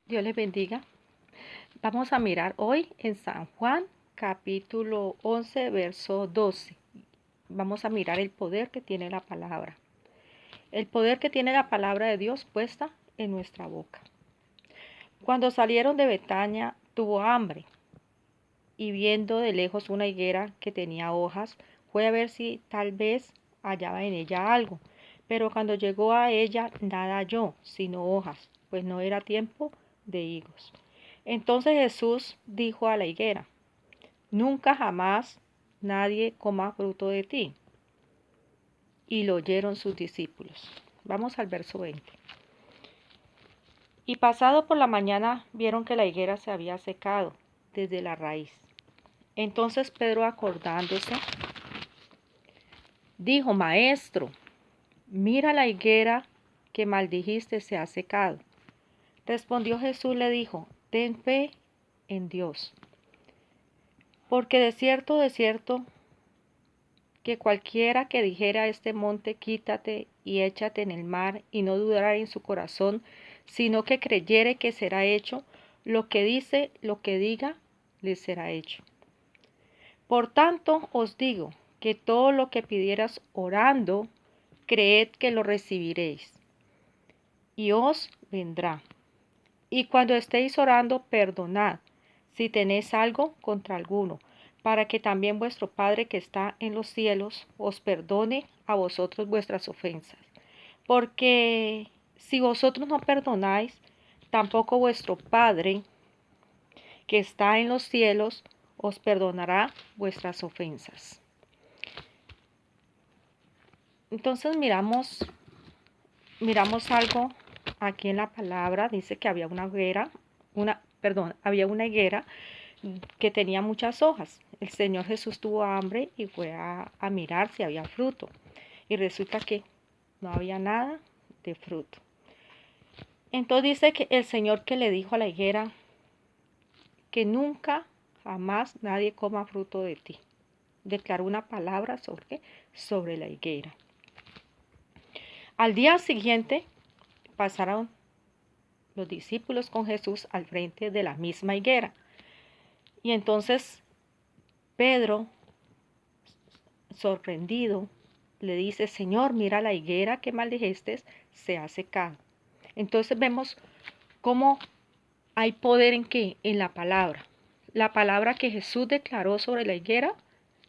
Dios les bendiga. Vamos a mirar hoy en San Juan, capítulo 11, verso 12. Vamos a mirar el poder que tiene la palabra. El poder que tiene la palabra de Dios puesta en nuestra boca. Cuando salieron de Betania, tuvo hambre y viendo de lejos una higuera que tenía hojas, fue a ver si tal vez hallaba en ella algo. Pero cuando llegó a ella, nada halló, sino hojas, pues no era tiempo de higos. Entonces Jesús dijo a la higuera: nunca jamás nadie coma fruto de ti. Y lo oyeron sus discípulos. Vamos al verso 20. Y pasado por la mañana vieron que la higuera se había secado desde la raíz. Entonces Pedro, acordándose, dijo: Maestro, mira, la higuera que maldijiste se ha secado. Respondió Jesús, le dijo: ten fe en Dios. Porque de cierto, que cualquiera que dijera a este monte: quítate y échate en el mar, y no dudara en su corazón, sino que creyere que será hecho lo que diga, le será hecho. Por tanto os digo que todo lo que pidieras orando, creed que lo recibiréis, y os vendrá. Y cuando estéis orando, perdonad si tenéis algo contra alguno, para que también vuestro Padre que está en los cielos os perdone a vosotros vuestras ofensas. Porque si vosotros no perdonáis, tampoco vuestro Padre que está en los cielos os perdonará vuestras ofensas. Entonces miramos algo aquí en la palabra. Dice que había había una higuera que tenía muchas hojas. El Señor Jesús tuvo hambre y fue a mirar si había fruto. Y resulta que no había nada de fruto. Entonces dice que el Señor que le dijo a la higuera que nunca, jamás nadie coma fruto de ti. Declaró una palabra sobre la higuera. Al día siguiente pasaron los discípulos con Jesús al frente de la misma higuera. Y entonces Pedro, sorprendido, le dice: Señor, mira, la higuera que maldijiste se ha secado. Entonces vemos cómo hay poder en la palabra. La palabra que Jesús declaró sobre la higuera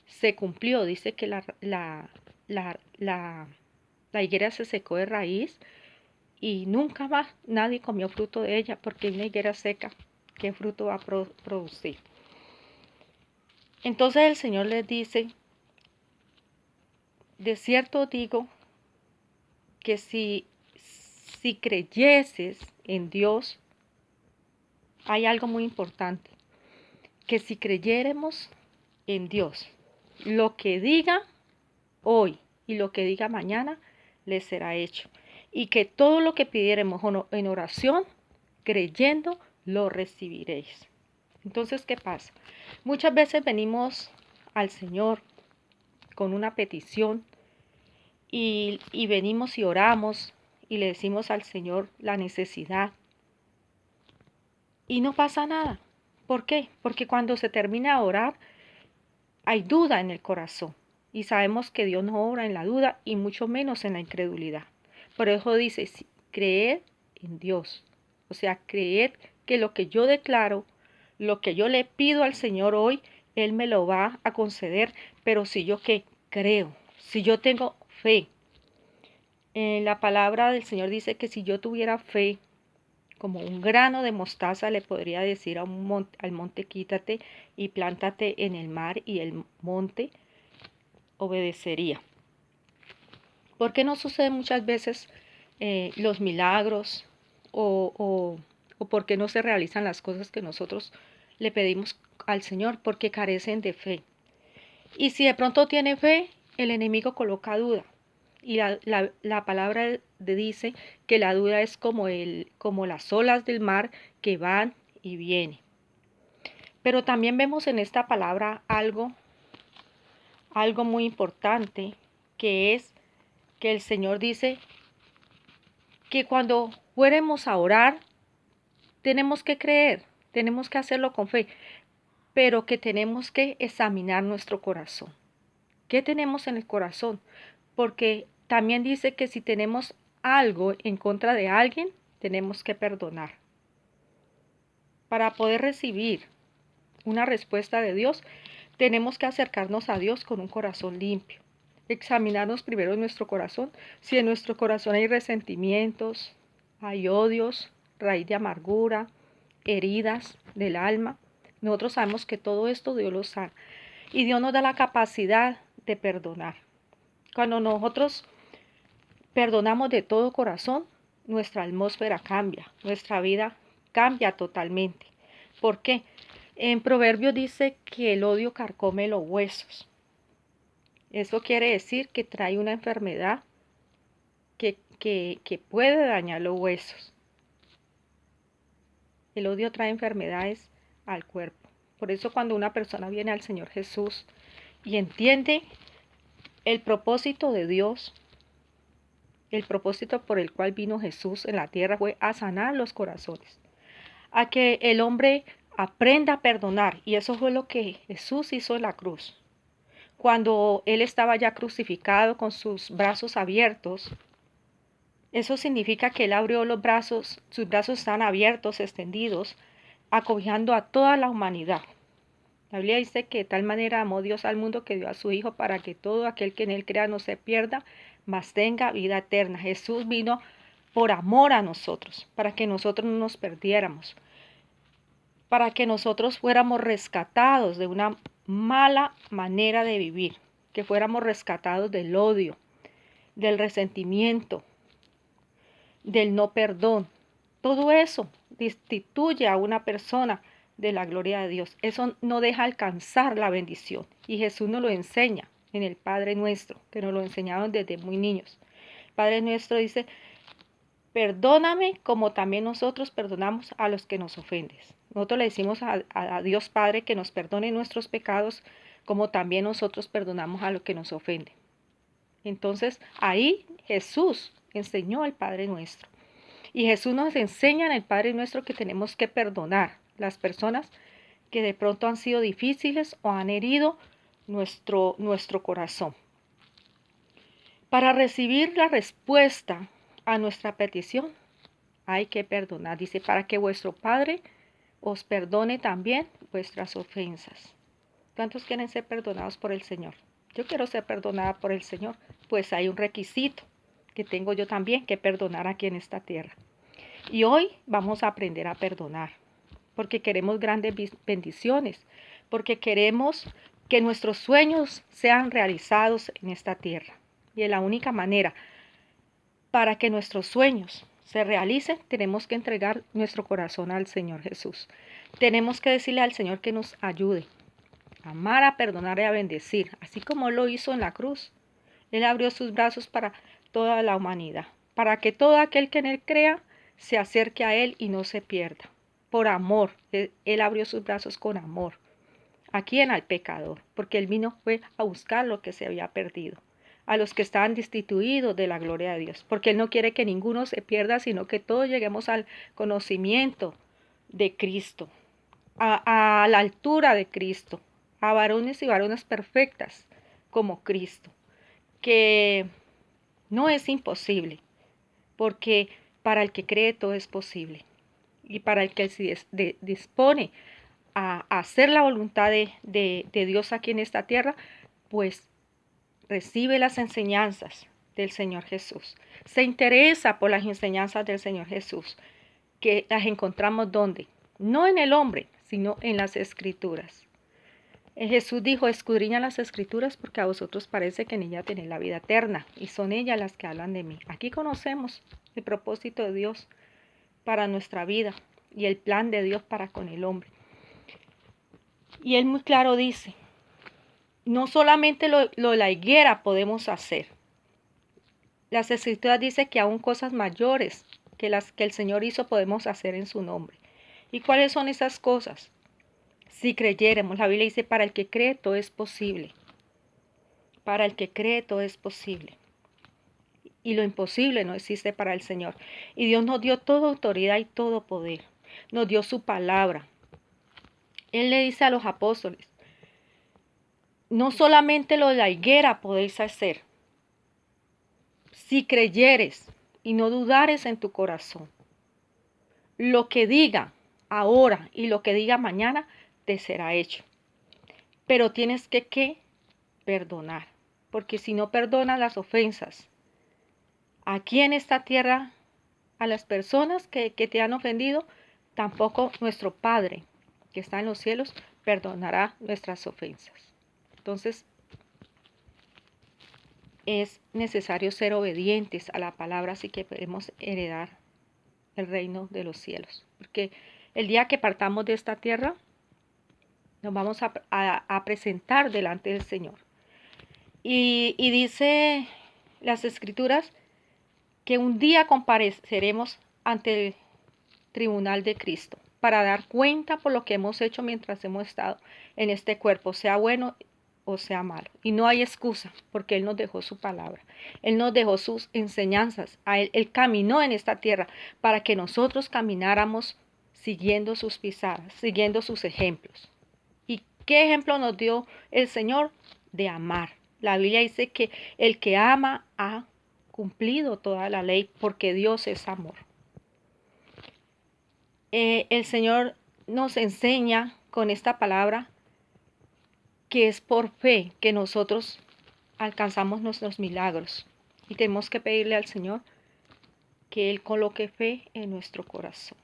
se cumplió. Dice que la higuera se secó de raíz y nunca más nadie comió fruto de ella, porque una higuera seca, ¿qué fruto va a producir? Entonces el Señor les dice: de cierto digo que si creyeses en Dios, hay algo muy importante, que si creyéremos en Dios, lo que diga hoy y lo que diga mañana, les será hecho. Y que todo lo que pidiéramos en oración, creyendo, lo recibiréis. Entonces, ¿qué pasa? Muchas veces venimos al Señor con una petición y venimos y oramos y le decimos al Señor la necesidad y no pasa nada. ¿Por qué? Porque cuando se termina de orar hay duda en el corazón y sabemos que Dios no obra en la duda y mucho menos en la incredulidad. Por eso dice: creed en Dios. O sea, creed que lo que yo declaro, lo que yo le pido al Señor hoy, Él me lo va a conceder. Pero si yo ¿qué? Creo, si yo tengo fe. La palabra del Señor dice que si yo tuviera fe, como un grano de mostaza, le podría decir al monte: quítate y plántate en el mar, y el monte obedecería. ¿Por qué no suceden muchas veces los milagros o por qué no se realizan las cosas que nosotros le pedimos al Señor? Porque carecen de fe. Y si de pronto tiene fe, el enemigo coloca duda. Y la palabra dice que la duda es como las olas del mar que van y vienen. Pero también vemos en esta palabra algo muy importante, que es que el Señor dice que cuando fuéramos a orar, Tenemos que creer, tenemos que hacerlo con fe, pero que tenemos que examinar nuestro corazón. ¿Qué tenemos en el corazón? Porque también dice que si tenemos algo en contra de alguien, tenemos que perdonar. Para poder recibir una respuesta de Dios, tenemos que acercarnos a Dios con un corazón limpio. Examinarnos primero en nuestro corazón. Si en nuestro corazón hay resentimientos, hay odios, raíz de amargura, heridas del alma, nosotros sabemos que todo esto Dios lo sana. Y Dios nos da la capacidad de perdonar. Cuando nosotros perdonamos de todo corazón, nuestra atmósfera cambia, nuestra vida cambia totalmente. ¿Por qué? En Proverbios dice que el odio carcome los huesos. Eso quiere decir que trae una enfermedad que puede dañar los huesos. El odio trae enfermedades al cuerpo. Por eso cuando una persona viene al Señor Jesús y entiende el propósito de Dios, el propósito por el cual vino Jesús en la tierra fue a sanar los corazones, a que el hombre aprenda a perdonar. Y eso fue lo que Jesús hizo en la cruz. Cuando Él estaba ya crucificado con sus brazos abiertos, eso significa que Él abrió los brazos, sus brazos están abiertos, extendidos, acobijando a toda la humanidad. La Biblia dice que de tal manera amó Dios al mundo que dio a su Hijo para que todo aquel que en Él crea no se pierda, mas tenga vida eterna. Jesús vino por amor a nosotros, para que nosotros no nos perdiéramos, para que nosotros fuéramos rescatados de una mala manera de vivir, que fuéramos rescatados del odio, del resentimiento, del no perdón. Todo eso destituye a una persona de la gloria de Dios. Eso no deja alcanzar la bendición. Y Jesús nos lo enseña en el Padre Nuestro, que nos lo enseñaron desde muy niños. Padre Nuestro dice, perdóname como también nosotros perdonamos a los que nos ofenden. Nosotros le decimos a Dios Padre que nos perdone nuestros pecados como también nosotros perdonamos a los que nos ofenden. Entonces ahí Jesús enseñó al Padre Nuestro. Y Jesús nos enseña en el Padre Nuestro que tenemos que perdonar las personas que de pronto han sido difíciles o han herido nuestro corazón. Para recibir la respuesta a nuestra petición, hay que perdonar. Dice, para que vuestro Padre os perdone también vuestras ofensas. ¿Cuántos quieren ser perdonados por el Señor? Yo quiero ser perdonada por el Señor. Pues hay un requisito que tengo yo también que perdonar aquí en esta tierra. Y hoy vamos a aprender a perdonar, porque queremos grandes bendiciones, porque queremos que nuestros sueños sean realizados en esta tierra. Y de la única manera para que nuestros sueños se realicen, tenemos que entregar nuestro corazón al Señor Jesús. Tenemos que decirle al Señor que nos ayude a amar, a perdonar y a bendecir, así como lo hizo en la cruz. Él abrió sus brazos para toda la humanidad, para que todo aquel que en Él crea se acerque a Él y no se pierda. Por amor, Él abrió sus brazos con amor. ¿A quién? Al pecador, porque Él vino fue a buscar lo que se había perdido, a los que estaban destituidos de la gloria de Dios, porque Él no quiere que ninguno se pierda, sino que todos lleguemos al conocimiento de Cristo, a la altura de Cristo, a varones y varonas perfectas como Cristo, que no es imposible, porque para el que cree todo es posible, y para el que se dispone a hacer la voluntad de Dios aquí en esta tierra, pues recibe las enseñanzas del Señor Jesús. Se interesa por las enseñanzas del Señor Jesús, que las encontramos ¿dónde? No en el hombre, sino en las Escrituras. Jesús dijo, escudriña las Escrituras porque a vosotros parece que en ellas tenéis la vida eterna, y son ellas las que hablan de mí. Aquí conocemos el propósito de Dios para nuestra vida y el plan de Dios para con el hombre. Y Él muy claro dice, no solamente lo de la higuera podemos hacer. Las Escrituras dicen que aún cosas mayores que las que el Señor hizo podemos hacer en su nombre. ¿Y cuáles son esas cosas? Si creyéramos, la Biblia dice, para el que cree todo es posible. Para el que cree todo es posible. Y lo imposible no existe para el Señor. Y Dios nos dio toda autoridad y todo poder. nos dio su palabra. Él le dice a los apóstoles, no solamente lo de la higuera podéis hacer, si creyeres y no dudares en tu corazón. Lo que diga ahora y lo que diga mañana te será hecho. Pero tienes que perdonar, porque si no perdonas las ofensas aquí en esta tierra a las personas que te han ofendido, tampoco nuestro Padre que está en los cielos perdonará nuestras ofensas. Entonces, es necesario ser obedientes a la palabra si que podemos heredar el reino de los cielos. Porque el día que partamos de esta tierra, nos vamos a presentar delante del Señor. Y dice las Escrituras que un día compareceremos ante el tribunal de Cristo para dar cuenta por lo que hemos hecho mientras hemos estado en este cuerpo, sea bueno o sea malo. Y no hay excusa, porque Él nos dejó su palabra. Él nos dejó sus enseñanzas. Él caminó en esta tierra para que nosotros camináramos siguiendo sus pisadas, siguiendo sus ejemplos. ¿Y qué ejemplo nos dio el Señor? De amar. La Biblia dice que el que ama ha cumplido toda la ley porque Dios es amor. El Señor nos enseña con esta palabra que es por fe que nosotros alcanzamos nuestros milagros y tenemos que pedirle al Señor que Él coloque fe en nuestro corazón.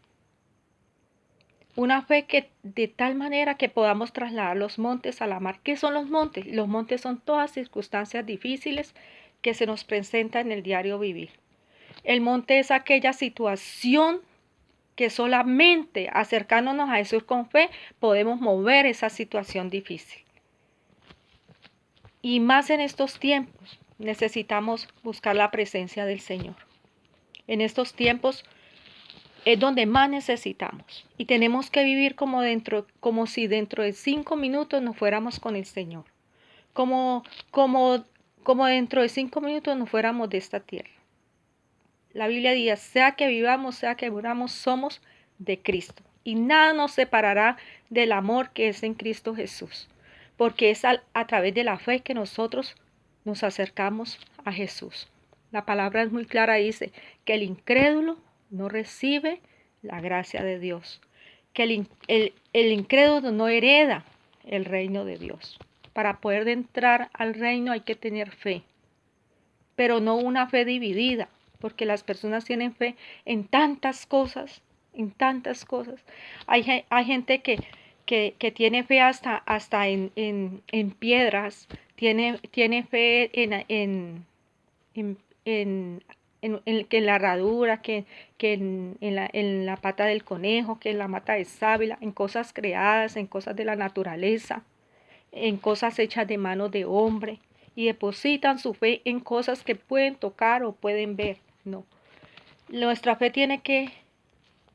Una fe que de tal manera que podamos trasladar los montes a la mar. ¿Qué son los montes? Los montes son todas circunstancias difíciles que se nos presentan en el diario vivir. El monte es aquella situación que solamente acercándonos a Jesús con fe podemos mover esa situación difícil. Y más en estos tiempos necesitamos buscar la presencia del Señor. En estos tiempos es donde más necesitamos y tenemos que vivir como si dentro de 5 minutos nos fuéramos con el Señor, como dentro de 5 minutos nos fuéramos de esta tierra. La Biblia dice, sea que vivamos, sea que muramos, somos de Cristo y nada nos separará del amor que es en Cristo Jesús, porque es a través de la fe que nosotros nos acercamos a Jesús. La palabra es muy clara, dice que el incrédulo no recibe la gracia de Dios, que el incrédulo no hereda el reino de Dios. Para poder entrar al reino hay que tener fe, pero no una fe dividida, porque las personas tienen fe en tantas cosas, en tantas cosas. Hay gente que tiene fe hasta en piedras, tiene fe que en la herradura, que en la pata del conejo, que en la mata de sábila, en cosas creadas, en cosas de la naturaleza, en cosas hechas de manos de hombre, y depositan su fe en cosas que pueden tocar o pueden ver. No, nuestra fe tiene que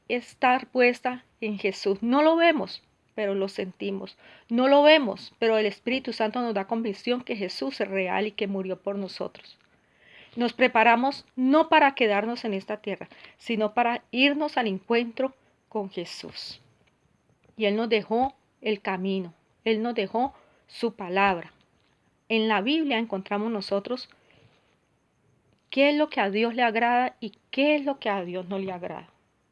estar puesta en Jesús. No lo vemos, pero lo sentimos. No lo vemos, pero el Espíritu Santo nos da convicción que Jesús es real y que murió por nosotros. Nos preparamos no para quedarnos en esta tierra, sino para irnos al encuentro con Jesús. Y Él nos dejó el camino, Él nos dejó su palabra. En la Biblia encontramos nosotros qué es lo que a Dios le agrada y qué es lo que a Dios no le agrada.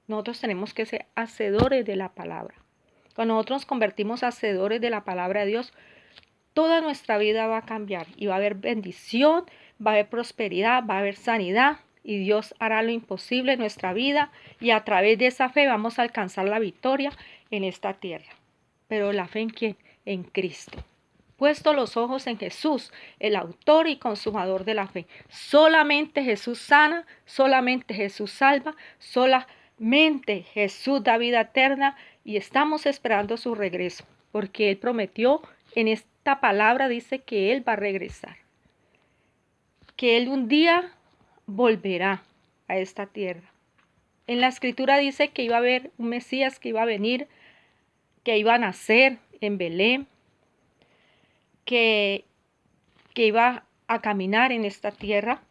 Nosotros tenemos que ser hacedores de la palabra. Cuando nosotros nos convertimos hacedores de la palabra de Dios, toda nuestra vida va a cambiar y va a haber bendición, va a haber prosperidad, va a haber sanidad y Dios hará lo imposible en nuestra vida y a través de esa fe vamos a alcanzar la victoria en esta tierra. Pero la fe en quién? En Cristo. Puesto los ojos en Jesús, el autor y consumador de la fe. Solamente Jesús sana, solamente Jesús salva, solamente Jesús da vida eterna y estamos esperando su regreso, porque Él prometió en esta palabra, dice que Él va a regresar, que Él un día volverá a esta tierra. En la Escritura dice que iba a haber un Mesías que iba a venir, que iba a nacer en Belén, que iba a caminar en esta tierra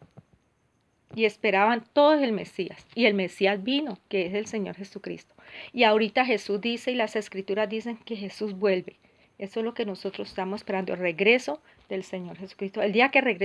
y esperaban todos el Mesías. Y el Mesías vino, que es el Señor Jesucristo. Y ahorita Jesús dice y las escrituras dicen que Jesús vuelve. Eso es lo que nosotros estamos esperando, el regreso del Señor Jesucristo. El día que regrese